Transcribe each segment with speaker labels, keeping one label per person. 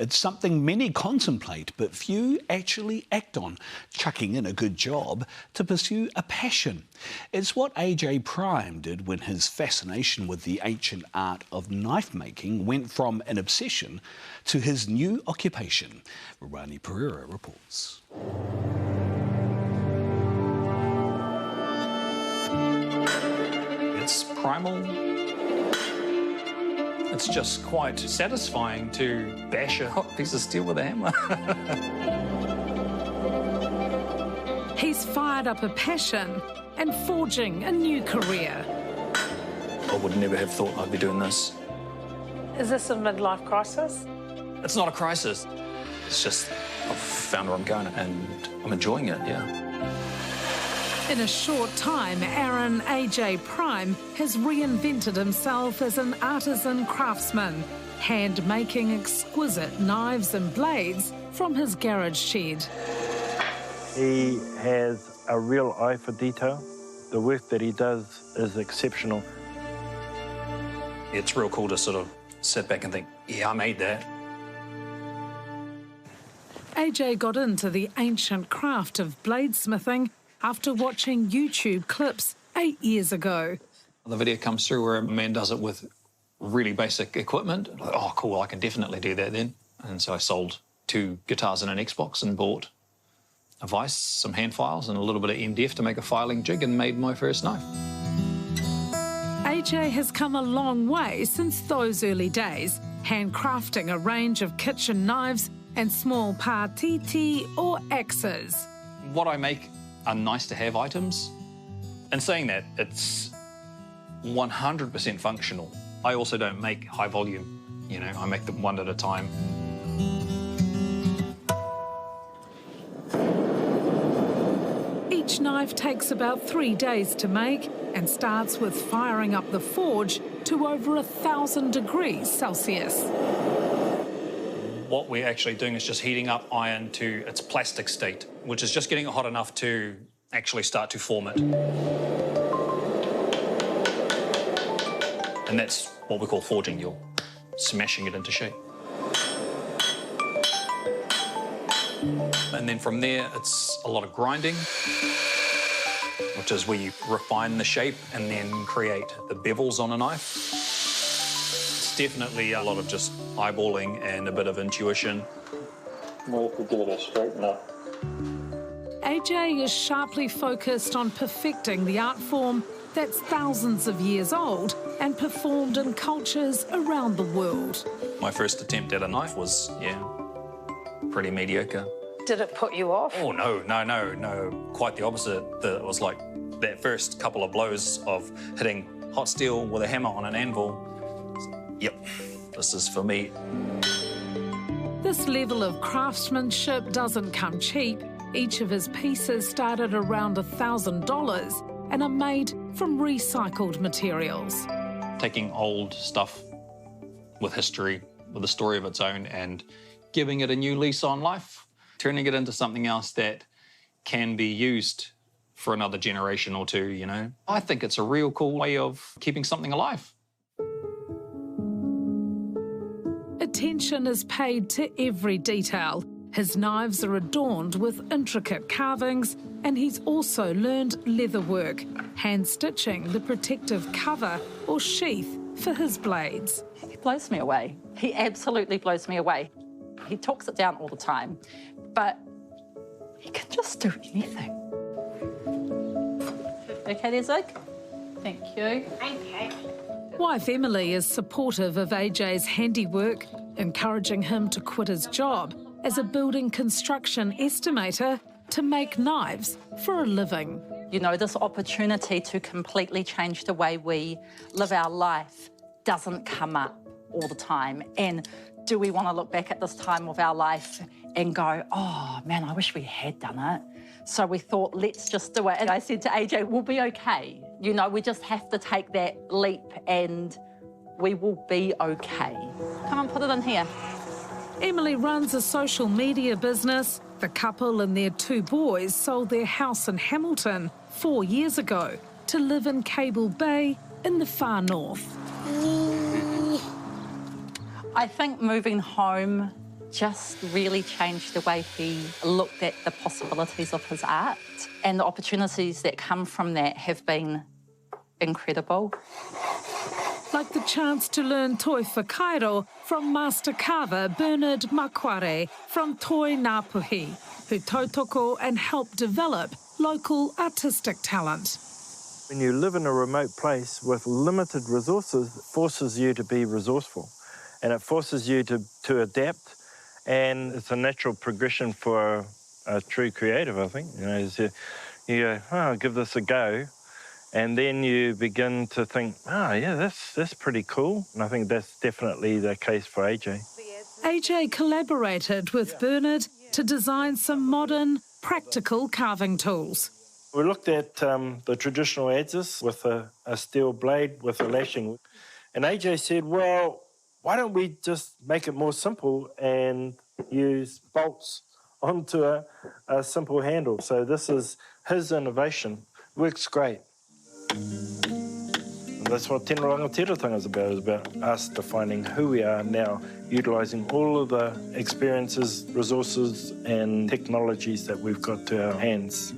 Speaker 1: It's something many contemplate, but few actually act on, chucking in a good job to pursue a passion. It's what AJ Prime did when his fascination with the ancient art of knife making went from an obsession to his new occupation. Rani Pereira reports.
Speaker 2: It's primal. It's just quite satisfying to bash a hot piece of steel with a hammer.
Speaker 3: He's fired up a passion and forging a new career.
Speaker 2: I would never have thought I'd be doing this.
Speaker 4: Is this a midlife crisis?
Speaker 2: It's not a crisis. It's just I've found where I'm going and I'm enjoying it, yeah.
Speaker 3: In a short time, Aaron AJ Prime has reinvented himself as an artisan craftsman, hand-making exquisite knives and blades from his garage shed.
Speaker 5: He has a real eye for detail. The work that he does is exceptional.
Speaker 2: It's real cool to sort of sit back and think, yeah, I made that.
Speaker 3: AJ got into the ancient craft of bladesmithing after watching YouTube clips 8 years ago.
Speaker 2: The video comes through where a man does it with really basic equipment. Like, oh, cool, I can definitely do that then. And so I sold 2 guitars and an Xbox and bought a vise, some hand files and a little bit of MDF to make a filing jig and made my first knife.
Speaker 3: AJ has come a long way since those early days, handcrafting a range of kitchen knives and small pārtiti or axes.
Speaker 2: What I make are nice-to-have items. And saying that, it's 100% functional. I also don't make high volume, you know, I make them one at a time.
Speaker 3: Each knife takes about 3 days to make and starts with firing up the forge to over 1,000 degrees Celsius.
Speaker 2: What we're actually doing is just heating up iron to its plastic state, which is just getting it hot enough to actually start to form it. And that's what we call forging. You're smashing it into shape. And then from there, it's a lot of grinding, which is where you refine the shape and then create the bevels on a knife. It's definitely a lot of just eyeballing and a bit of intuition.
Speaker 5: Well, if we give it a straighten up.
Speaker 3: AJ is sharply focused on perfecting the art form that's thousands of years old and performed in cultures around the world.
Speaker 2: My first attempt at a knife was, yeah, pretty mediocre.
Speaker 4: Did it put you off?
Speaker 2: Oh, no. Quite the opposite. It was like that first couple of blows of hitting hot steel with a hammer on an anvil. Yep, this is for me.
Speaker 3: This level of craftsmanship doesn't come cheap. Each of his pieces started around $1,000 and are made from recycled materials.
Speaker 2: Taking old stuff with history, with a story of its own, and giving it a new lease on life, turning it into something else that can be used for another generation or two, you know. I think it's a real cool way of keeping something alive.
Speaker 3: Attention is paid to every detail. His knives are adorned with intricate carvings, and he's also learned leatherwork, hand-stitching the protective cover or sheath for his blades.
Speaker 6: He blows me away. He absolutely blows me away. He talks it down all the time, but he can just do anything. Okay there, Zig? Thank you.
Speaker 4: Okay.
Speaker 3: Wife Emily is supportive of AJ's handiwork, encouraging him to quit his job as a building construction estimator to make knives for a living.
Speaker 6: You know, this opportunity to completely change the way we live our life doesn't come up all the time. And do we want to look back at this time of our life and go, oh, man, I wish we had done it? So we thought, let's just do it. And I said to AJ, we'll be okay. You know, we just have to take that leap and we will be okay. Come on, put it in here.
Speaker 3: Emily runs a social media business. The couple and their 2 boys sold their house in Hamilton 4 years ago to live in Cable Bay in the far north.
Speaker 6: I think moving home just really changed the way he looked at the possibilities of his art. And the opportunities that come from that have been incredible.
Speaker 3: Like the chance to learn toi whakairo from master carver Bernard Makaore from Toi Ngāpuhi, who tautoko and help develop local artistic talent.
Speaker 5: When you live in a remote place with limited resources, it forces you to be resourceful and it forces you to adapt, and it's a natural progression for a true creative, I think. You know, you go, oh, I'll give this a go, and then you begin to think, oh, yeah, that's pretty cool. And I think that's definitely the case for AJ.
Speaker 3: AJ collaborated with Bernard to design some modern, practical carving tools.
Speaker 5: We looked at the traditional adzes with a steel blade with a lashing. And AJ said, well, why don't we just make it more simple and use bolts onto a simple handle? So this is his innovation. Works great. And that's what Tēnā Rangatira is about us defining who we are now, utilising all of the experiences, resources and technologies that we've got to our hands.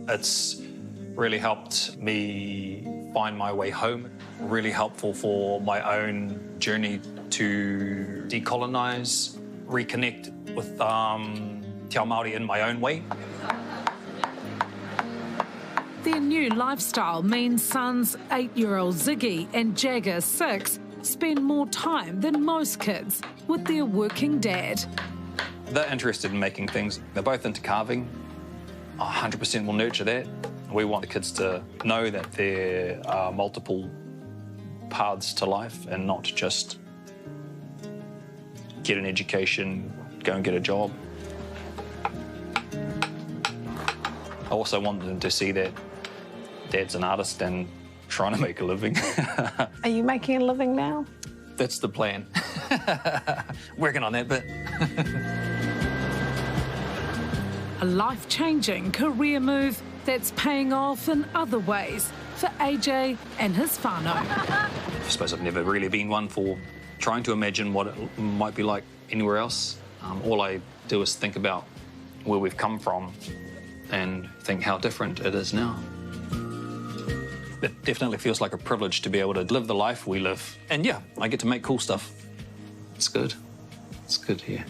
Speaker 2: It's really helped me find my way home, really helpful for my own journey to decolonise, reconnect with Te Ao Māori in my own way.
Speaker 3: Their new lifestyle means sons 8-year-old Ziggy and Jagger 6 spend more time than most kids with their working dad.
Speaker 2: They're interested in making things. They're both into carving. 100% will nurture that. We want the kids to know that there are multiple paths to life and not just get an education, go and get a job. I also want them to see that Dad's an artist and trying to make a living.
Speaker 4: Are you making a living now?
Speaker 2: That's the plan. Working on that bit.
Speaker 3: A life-changing career move that's paying off in other ways for AJ and his whānau.
Speaker 2: I suppose I've never really been one for trying to imagine what it might be like anywhere else. All I do is think about where we've come from and think how different it is now. It definitely feels like a privilege to be able to live the life we live. And yeah, I get to make cool stuff. It's good. It's good here.